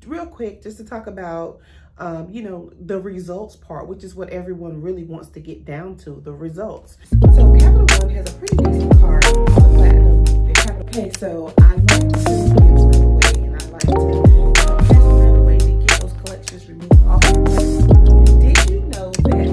real quick, just to talk about, the results part, which is what everyone really wants to get down to, the results. So Capital One has a pretty decent card called Platinum. Okay, so I like to give stuff away, and I like to pass around a way to get those collections removed off your plate. Did you know that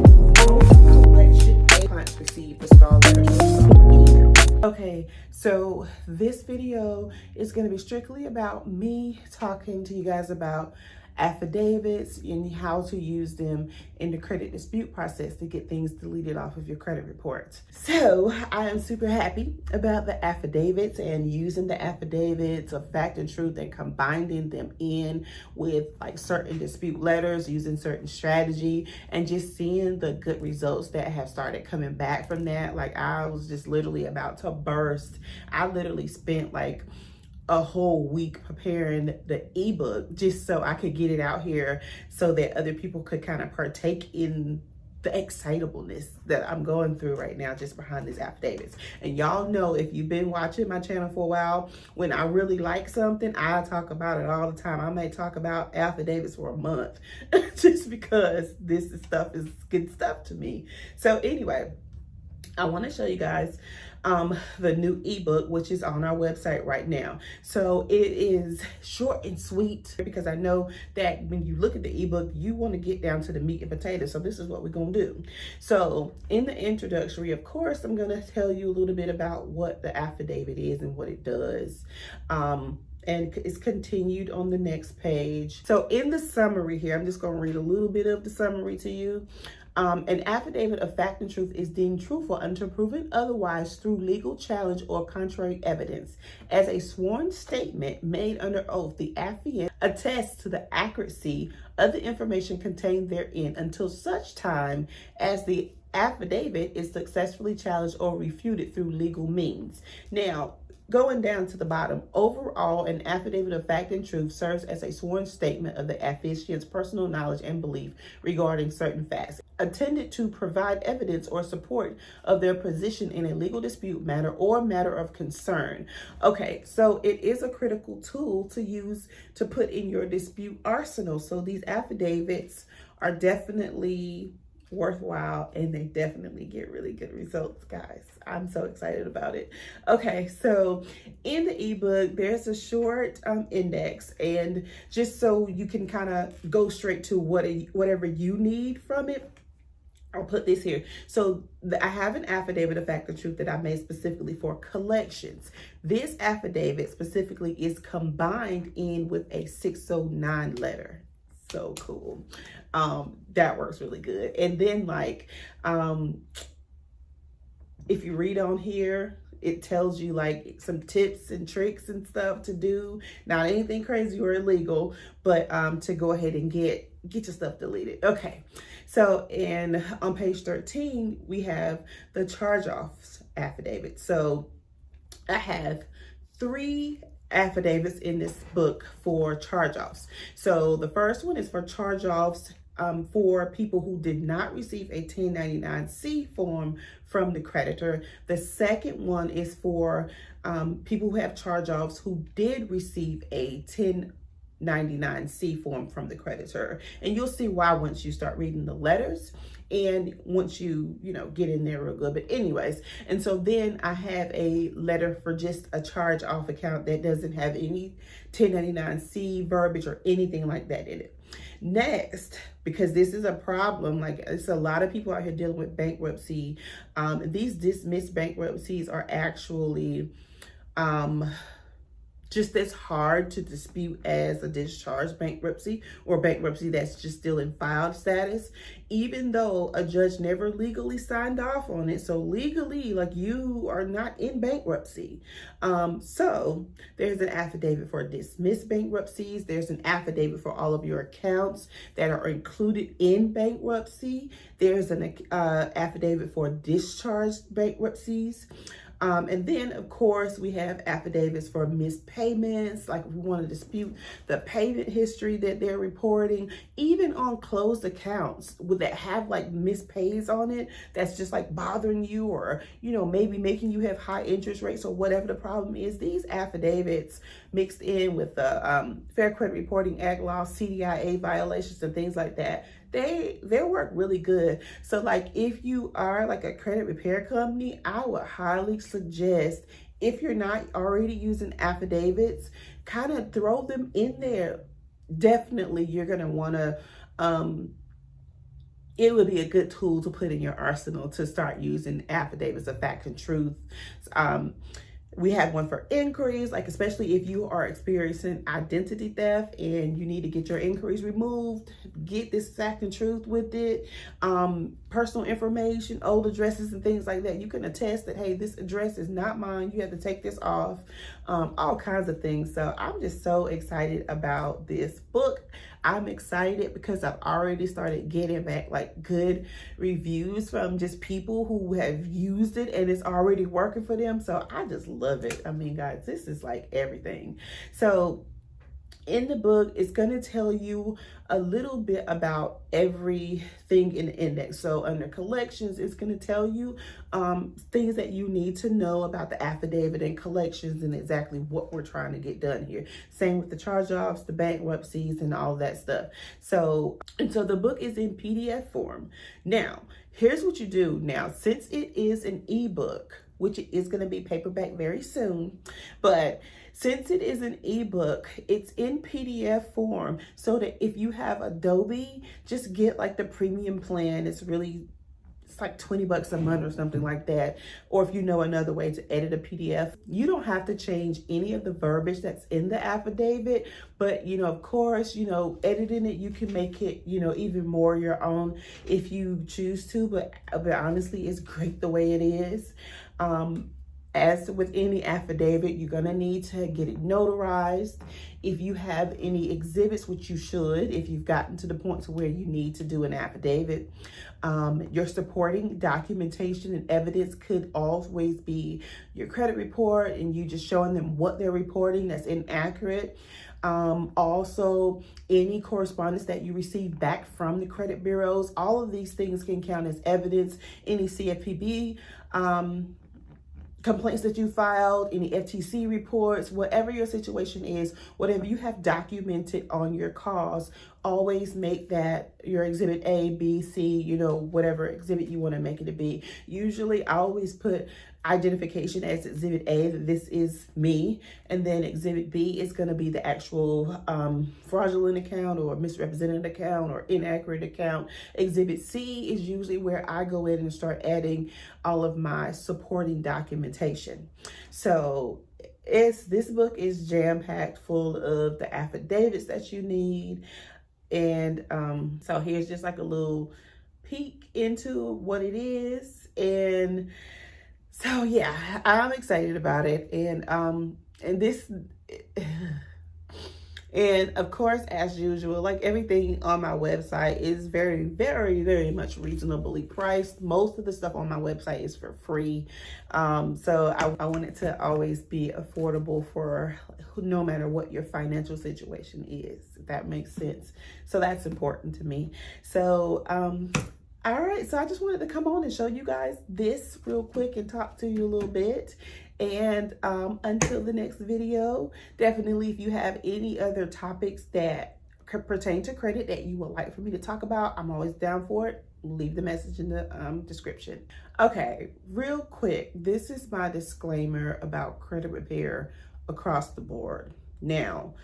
most collection clients receive a star letter or star email? Okay, so this video is going to be strictly about me talking to you guys about affidavits and how to use them in the credit dispute process to get things deleted off of your credit reports. So I am super happy about the affidavits and using the affidavits of fact and truth and combining them in with like certain dispute letters, using certain strategy, and just seeing the good results that have started coming back from that. Like, I was just literally about to burst. I literally spent like a whole week preparing the ebook just so I could get it out here so that other people could kind of partake in the excitableness that I'm going through right now just behind these affidavits. And y'all know, if you've been watching my channel for a while, when I really like something, I talk about it all the time. I may talk about affidavits for a month just because this stuff is good stuff to me. So anyway, I want to show you guys the new ebook, which is on our website right now. So it is short and sweet because I know that when you look at the ebook, you want to get down to the meat and potatoes. So this is what we're going to do. So in the introductory, of course, I'm going to tell you a little bit about what the affidavit is and what it does. And it's continued on the next page. So in the summary here, I'm just going to read a little bit of the summary to you. An affidavit of fact and truth is deemed truthful until proven otherwise through legal challenge or contrary evidence. As a sworn statement made under oath, the affiant attests to the accuracy of the information contained therein until such time as the affidavit is successfully challenged or refuted through legal means. Now, going down to the bottom, overall, an affidavit of fact and truth serves as a sworn statement of the affiant's personal knowledge and belief regarding certain facts, intended to provide evidence or support of their position in a legal dispute matter or matter of concern. Okay, so it is a critical tool to use to put in your dispute arsenal. So these affidavits are definitely worthwhile, and they definitely get really good results, guys. I'm so excited about it. Okay, so in the ebook, there's a short index, and just so you can kind of go straight to whatever you need from it, I'll put this here. So I have an affidavit of fact and truth that I made specifically for collections. This affidavit specifically is combined in with a 609 letter. So cool. That works really good. And then like, if you read on here, it tells you like some tips and tricks and stuff to do. Not anything crazy or illegal, but to go ahead and get your stuff deleted. Okay, so on page 13, we have the charge-offs affidavit. So I have 3 affidavits in this book for charge-offs. So the first one is for charge-offs for people who did not receive a 1099-C form from the creditor. The second one is for people who have charge-offs who did receive a 1099-C form from the creditor. And you'll see why once you start reading the letters and once you get in there real good. But anyways, and so then I have a letter for just a charge-off account that doesn't have any 1099-C verbiage or anything like that in it. Next, because this is a problem, like it's a lot of people out here dealing with bankruptcy. These dismissed bankruptcies are actually just as hard to dispute as a discharged bankruptcy or bankruptcy that's just still in filed status, even though a judge never legally signed off on it. So legally, like, you are not in bankruptcy. So there's an affidavit for dismissed bankruptcies. There's an affidavit for all of your accounts that are included in bankruptcy. There's an affidavit for discharged bankruptcies. And then, of course, we have affidavits for missed payments, like we want to dispute the payment history that they're reporting, even on closed accounts that have like missed pays on it, that's just like bothering you, or, you know, maybe making you have high interest rates or whatever the problem is. These affidavits mixed in with the Fair Credit Reporting Act law, CDIA violations and things like that, they work really good. So like if you are like a credit repair company, I would highly suggest, if you're not already using affidavits, kind of throw them in there. Definitely you're going to want to, it would be a good tool to put in your arsenal to start using affidavits of fact and truth. We have one for inquiries, like especially if you are experiencing identity theft and you need to get your inquiries removed, get this fact and truth with it. Personal information, old addresses and things like that. You can attest that, hey, this address is not mine. You have to take this off. All kinds of things. So I'm just so excited about this book. I'm excited because I've already started getting back like good reviews from just people who have used it and it's already working for them. So I just love it. I mean, guys, this is like everything. So in the book, it's going to tell you a little bit about everything in the index. So under collections, it's going to tell you things that you need to know about the affidavit and collections and exactly what we're trying to get done here. Same with the charge-offs, the bankruptcies, and all that stuff. So the book is in PDF form. Now, here's what you do. Now, since it is an ebook, which is going to be paperback very soon, but since it is an ebook, it's in PDF form, so that if you have Adobe, just get like the premium plan. It's like $20 a month or something like that. Or if you know another way to edit a PDF, you don't have to change any of the verbiage that's in the affidavit. But, you know, of course, you know, editing it, you can make it, you know, even more your own if you choose to. But honestly, it's great the way it is. As with any affidavit, you're going to need to get it notarized. If you have any exhibits, which you should, if you've gotten to the point to where you need to do an affidavit, your supporting documentation and evidence could always be your credit report and you just showing them what they're reporting that's inaccurate. Also, any correspondence that you receive back from the credit bureaus, all of these things can count as evidence. Any CFPB, complaints that you filed, any FTC reports, whatever your situation is, whatever you have documented on your cause, always make that your exhibit A, B, C, you know, whatever exhibit you want to make it to be. Usually I always put identification as exhibit A, that this is me, and then exhibit B is going to be the actual fraudulent account or misrepresented account or inaccurate account. Exhibit C is usually where I go in and start adding all of my supporting documentation. So this book is jam-packed full of the affidavits that you need. And so here's just like a little peek into what it is. And so yeah, I'm excited about it. And of course, as usual, like everything on my website is very, very, very much reasonably priced. Most of the stuff on my website is for free. So I want it to always be affordable for no matter what your financial situation is, if that makes sense. So that's important to me. So, all right, so I just wanted to come on and show you guys this real quick and talk to you a little bit. And until the next video, definitely if you have any other topics that pertain to credit that you would like for me to talk about, I'm always down for it. Leave the message in the description. Okay, real quick, this is my disclaimer about credit repair across the board. Now,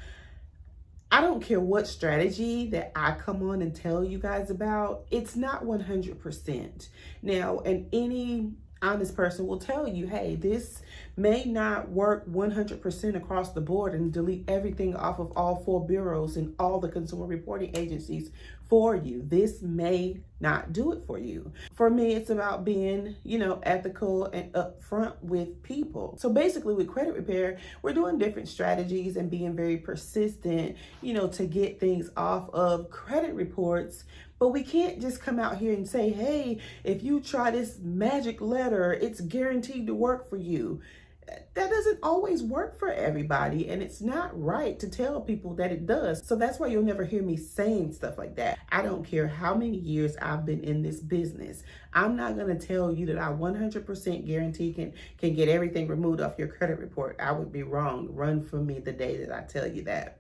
I don't care what strategy that I come on and tell you guys about, it's not 100%. Now, and any honest person will tell you, hey, this may not work 100% across the board and delete everything off of all 4 bureaus and all the consumer reporting agencies for you. This may not do it for you. For me, it's about being, you know, ethical and upfront with people. So basically with credit repair, we're doing different strategies and being very persistent, you know, to get things off of credit reports. But we can't just come out here and say, hey, if you try this magic letter, it's guaranteed to work for you. That doesn't always work for everybody, and it's not right to tell people that it does. So that's why you'll never hear me saying stuff like that. I don't care how many years I've been in this business. I'm not going to tell you that I 100% guarantee can get everything removed off your credit report. I would be wrong. Run from me the day that I tell you that.